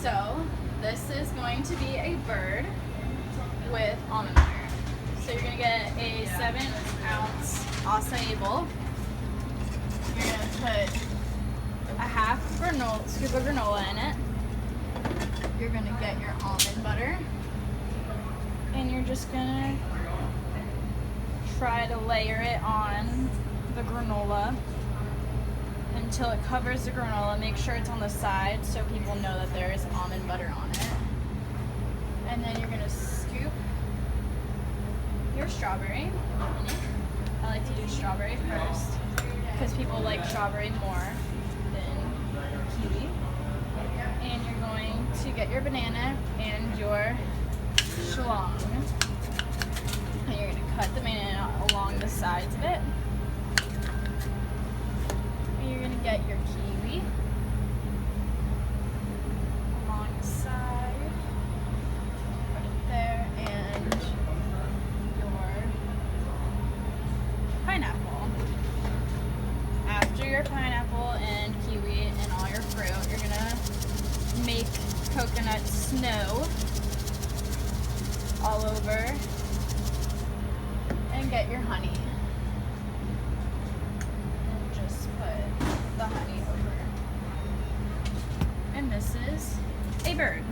So this is going to be a bird with almond butter. So you're gonna get a 7-ounce acai bowl. You're gonna put a half scoop of granola in it. You're gonna get your almond butter, and you're just gonna try to layer it on the granola until it covers the granola. Make sure it's on the side so people know that there is almond butter on it. And then you're gonna scoop your strawberry. I like to do strawberry first because people like strawberry more than kiwi. And you're going to get your banana and your schlong. And you're going to cut the banana along the sides of it. And you're going to get your kiwi along the side. Put it there. And your pineapple. After your pineapple and kiwi and all your fruit, you're going to make coconut snow all over and get your honey and just put the honey over, and this is a bird.